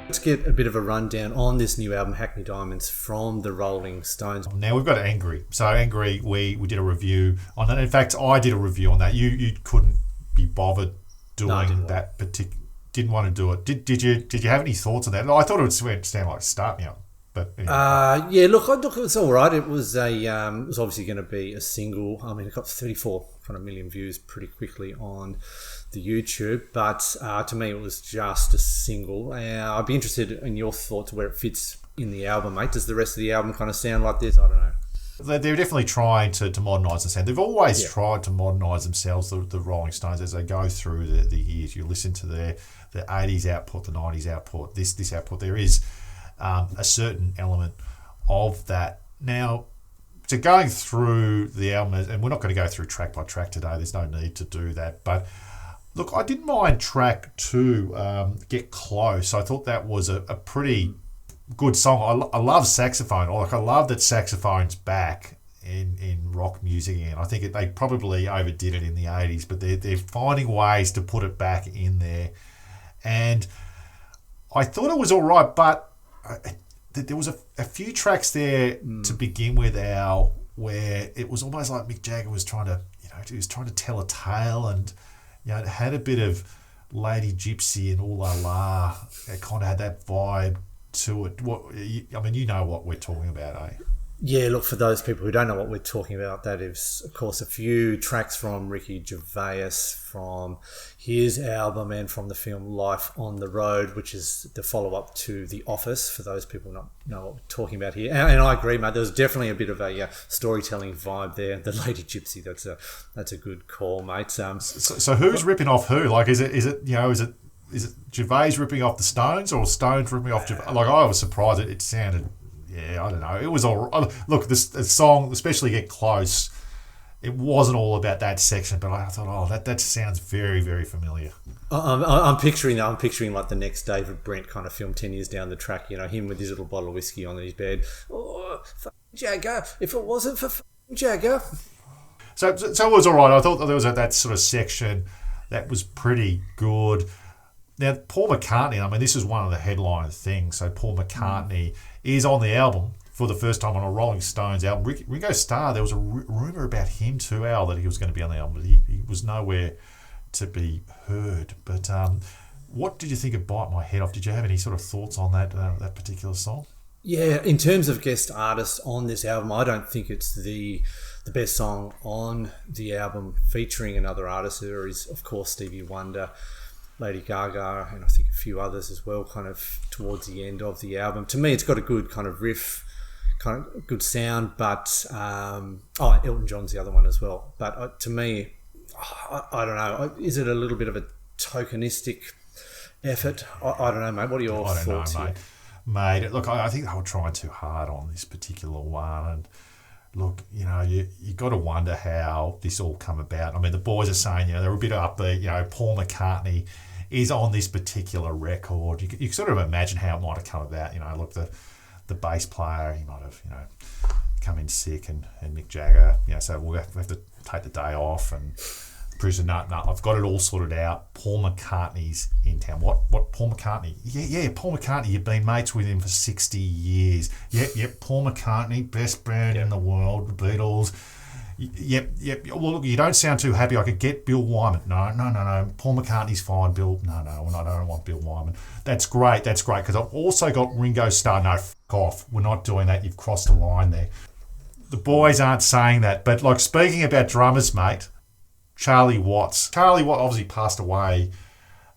Let's get a bit of a rundown on this new album, Hackney Diamonds, from the Rolling Stones. Now we've got Angry. So Angry, we did a review on that. In fact, I did a review on that. You couldn't be bothered doing that particular. Didn't want to do it. Did you have any thoughts on that? I thought it would sound like Start Me Up. But anyway. Yeah, look, it was all right. It was it was obviously going to be a single. I mean, it got 34 kind of million views pretty quickly on the YouTube, but to me, it was just a single. I'd be interested in your thoughts where it fits in the album, mate. Does the rest of the album kind of sound like this? I don't know. They're definitely trying to modernise the sound. They've always tried to modernise themselves, the Rolling Stones, as they go through the years. You listen to the 80s output, the 90s output, this output. There is a certain element of that. Now, to going through the album, and we're not going to go through track by track today, there's no need to do that, but look, I didn't mind track 2, Get Close. I thought that was a pretty good song. I love saxophone. I love that saxophone's back in rock music again. I think they probably overdid it in the 80s, but they're finding ways to put it back in there. And I thought it was all right, but there was a few tracks there to begin with, where it was almost like Mick Jagger was trying to tell a tale, and it had a bit of Lady Gypsy and Ooh La La. It kind of had that vibe to it. You know what we're talking about, eh? Yeah, look, for those people who don't know what we're talking about, that is, of course, a few tracks from Ricky Gervais, from his album and from the film Life on the Road, which is the follow-up to The Office, for those people who not know what we're talking about here. And I agree, mate, there was definitely a bit of a storytelling vibe there. The Lady Gypsy, that's a good call, mate. So who's ripping off who? Like, is it Gervais ripping off the Stones, or Stones ripping off Gervais? Like, I was surprised it sounded... Yeah, I don't know. It was all... Look, the song, especially Get Close, it wasn't all about that section, but I thought, that sounds very, very familiar. I'm picturing like the next David Brent kind of film 10 years down the track, him with his little bottle of whiskey on his bed. Oh, Jagger, if it wasn't for Jagger. So it was all right. I thought there was that sort of section that was pretty good. Now, Paul McCartney, I mean, this is one of the headline things. So Paul McCartney is on the album for the first time on a Rolling Stones album. Ringo Starr, there was a rumour about him too, Al, that he was going to be on the album, but he was nowhere to be heard. But what did you think of Bite My Head Off? Did you have any sort of thoughts on that particular song? Yeah, in terms of guest artists on this album, I don't think it's the best song on the album featuring another artist. There is, of course, Stevie Wonder, Lady Gaga, and I think a few others as well, kind of towards the end of the album. To me, it's got a good kind of riff, kind of good sound, but Elton John's the other one as well. But to me, I don't know, is it a little bit of a tokenistic effort? I don't know, mate. What are your thoughts here? Mate, look, I think they were trying too hard on this particular one, and look, you got to wonder how this all come about. I mean, the boys are saying, they're a bit upbeat. Paul McCartney is on this particular record. You can sort of imagine how it might have come about. Look, the bass player, he might have, come in sick, and Mick Jagger, so we have to take the day off, and Bruce said, no, I've got it all sorted out. Paul McCartney's in town. What Paul McCartney? Yeah, Paul McCartney, you've been mates with him for 60 years. Yep, Paul McCartney, best band in the world, the Beatles. Yep. Well, look, you don't sound too happy. I could get Bill Wyman. No. Paul McCartney's fine. Bill, no, I don't want Bill Wyman. That's great, because I've also got Ringo Starr. No, f*** off. We're not doing that. You've crossed the line there. The boys aren't saying that. But, like, speaking about drummers, mate, Charlie Watts obviously passed away,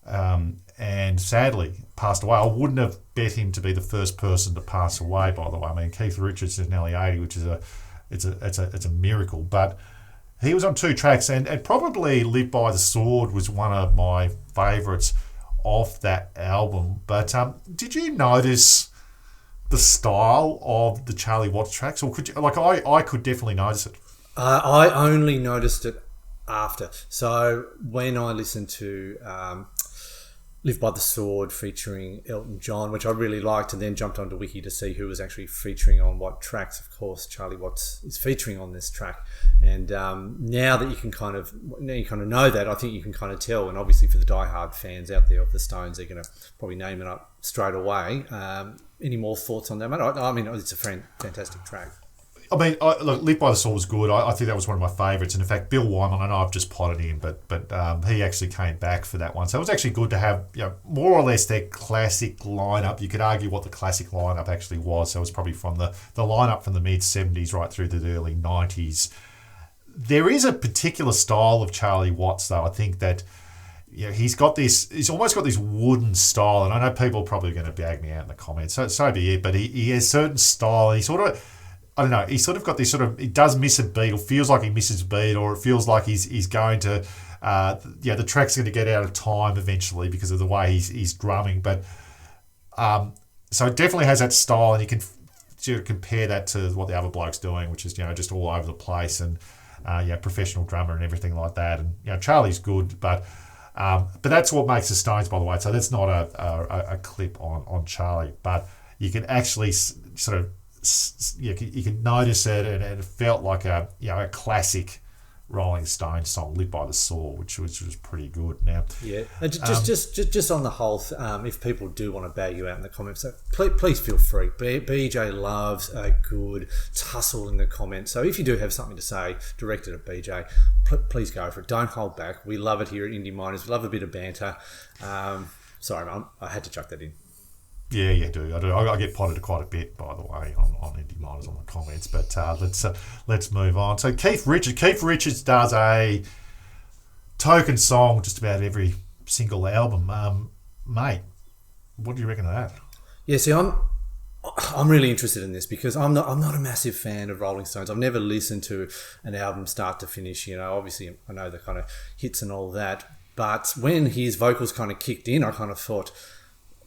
and sadly passed away. I wouldn't have bet him to be the first person to pass away, by the way. I mean, Keith Richards is nearly 80, which is a miracle. But he was on 2 tracks, and probably Live by the Sword was one of my favourites off that album. But did you notice the style of the Charlie Watts tracks, or could you? Like, I could definitely notice it. I only noticed it after. So when I listened to Live by the Sword featuring Elton John, which I really liked, and then jumped onto Wiki to see who was actually featuring on what tracks. Of course, Charlie Watts is featuring on this track, and now that you kind of know that, I think you can kind of tell. And obviously, for the diehard fans out there of the Stones, they're going to probably name it up straight away. Any more thoughts on that, mate? I mean, it's a fantastic track. I mean, look, Live by the Sword was good. I think that was one of my favourites. And in fact, Bill Wyman, I know I've just potted him, but he actually came back for that one. So it was actually good to have, more or less their classic lineup. You could argue what the classic lineup actually was. So it was probably from the lineup from the mid-70s right through to the early 90s. There is a particular style of Charlie Watts, though. I think that he's almost got this wooden style. And I know people are probably going to bag me out in the comments. So be it. But he has certain style. He sort of... I don't know, he's sort of got this he does miss a beat, or feels like he misses a beat, or it feels like he's going to, the track's going to get out of time eventually because of the way he's drumming. But, so it definitely has that style, and you can sort of compare that to what the other bloke's doing, which is, just all over the place, and, professional drummer and everything like that. And, Charlie's good, but that's what makes the Stones, by the way. So that's not a clip on Charlie, but you can actually sort of, you can notice it, and it felt like a classic Rolling Stones song, "Live by the Sword," which was pretty good. Now, and just on the whole, if people do want to bag you out in the comments, please feel free. BJ loves a good tussle in the comments, so if you do have something to say directed at BJ, please go for it. Don't hold back. We love it here at Indie Miners. We love a bit of banter. Sorry, Mum, I had to chuck that in. Yeah, you do. I do. I get potted quite a bit, by the way, on Indie Miners on the comments. But let's move on. So Keith Richards does a token song just about every single album. Mate, what do you reckon of that? Yeah, see, I'm really interested in this because I'm not a massive fan of Rolling Stones. I've never listened to an album start to finish. Obviously I know the kind of hits and all that, but when his vocals kind of kicked in, I kind of thought,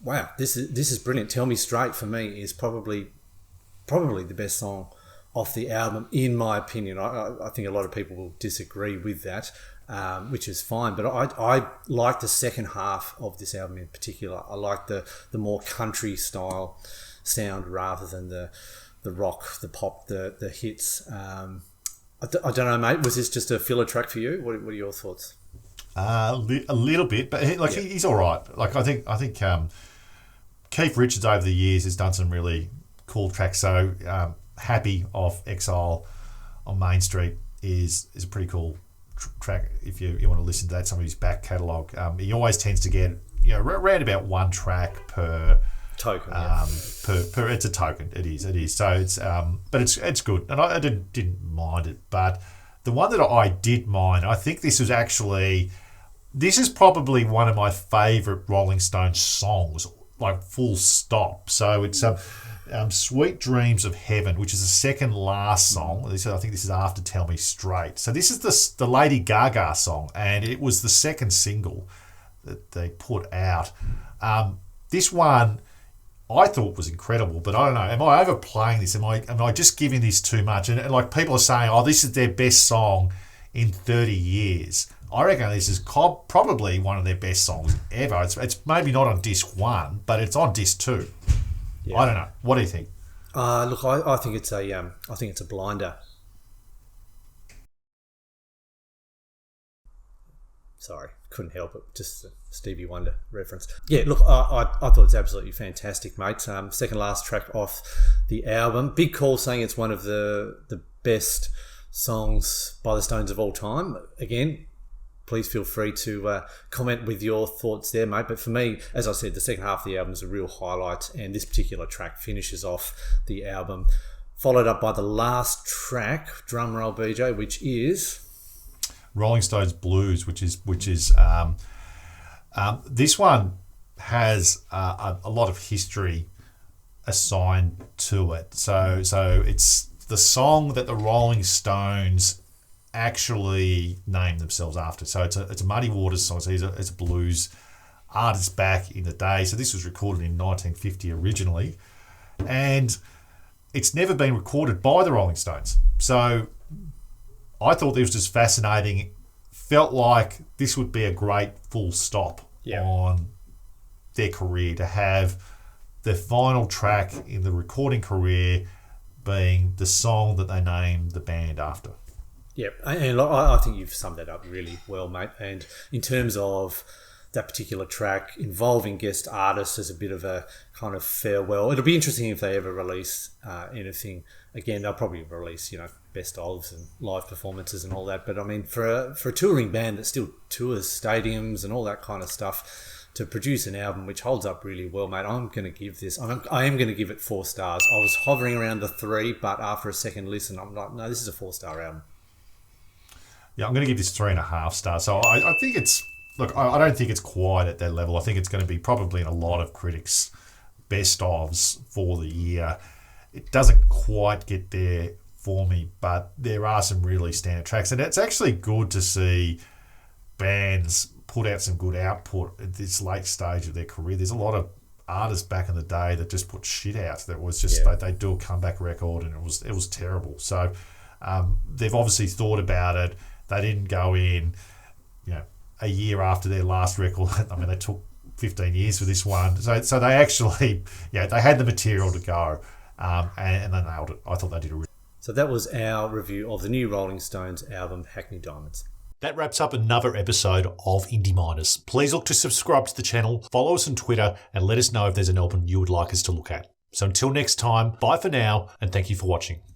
wow, this is brilliant. Tell Me Straight, for me, is probably the best song off the album, in my opinion. I think a lot of people will disagree with that, which is fine. But I like the second half of this album in particular. I like the more country style sound rather than the rock, the pop, the hits. I don't know, mate. Was this just a filler track for you? What are your thoughts? A little bit, but he's all right. Like I think Keith Richards over the years has done some really cool tracks. So Happy of Exile on Main Street is a pretty cool track if you want to listen to that, some of his back catalogue. He always tends to get around about one track per token. Per it's a token. It is. So it's but it's good, and I didn't mind it. But the one that I did mind, I think this is probably one of my favourite Rolling Stones songs, like full stop. So it's Sweet Dreams of Heaven, which is the second last song. I think this is after Tell Me Straight. So this is the Lady Gaga song, and it was the second single that they put out. This one I thought was incredible, but I don't know. Am I overplaying this? Am I just giving this too much? And like people are saying, oh, this is their best song in 30 years. I reckon this is probably one of their best songs ever. It's maybe not on disc 1, but it's on disc 2. Yeah. I don't know. What do you think? Look, I think it's a blinder. Sorry, couldn't help it. Just a Stevie Wonder reference. Yeah, look, I thought it's absolutely fantastic, mate. Second last track off the album. Big Call saying it's one of the best songs by the Stones of all time. Again, please feel free to comment with your thoughts there, mate. But for me, as I said, the second half of the album is a real highlight, and this particular track finishes off the album, followed up by the last track, drum roll BJ, which is Rolling Stones Blues, which is this one has a lot of history assigned to it. So it's the song that the Rolling Stones actually named themselves after. So it's a Muddy Waters song. So it's a blues artist back in the day. So this was recorded in 1950 originally, and it's never been recorded by the Rolling Stones. So I thought this was just fascinating. Felt like this would be a great full stop on their career to have their final track in the recording career being the song that they named the band after. Yep, and I think you've summed that up really well, mate. And in terms of that particular track involving guest artists as a bit of a kind of farewell, it'll be interesting if they ever release anything again. They'll probably release, best ofs and live performances and all that. But I mean, for a touring band that still tours stadiums and all that kind of stuff, to produce an album which holds up really well, mate, I am going to give it 4 stars. I was hovering around the 3, but after a second listen, I'm like, no, this is a 4-star album. Yeah, I'm going to give this 3.5 stars. So I think it's, look, I don't think it's quite at that level. I think it's going to be probably in a lot of critics' best ofs for the year. It doesn't quite get there for me, but there are some really standout tracks. And it's actually good to see bands put out some good output at this late stage of their career. There's a lot of artists back in the day that just put shit out. That was just, they'd do a comeback record and it was terrible. So they've obviously thought about it. They didn't go in, a year after their last record. I mean, they took 15 years for this one. So they actually, they had the material to go, and they nailed it. I thought they did a really. So that was our review of the new Rolling Stones album, Hackney Diamonds. That wraps up another episode of Indie Miners. Please look to subscribe to the channel, follow us on Twitter, and let us know if there's an album you would like us to look at. So until next time, bye for now, and thank you for watching.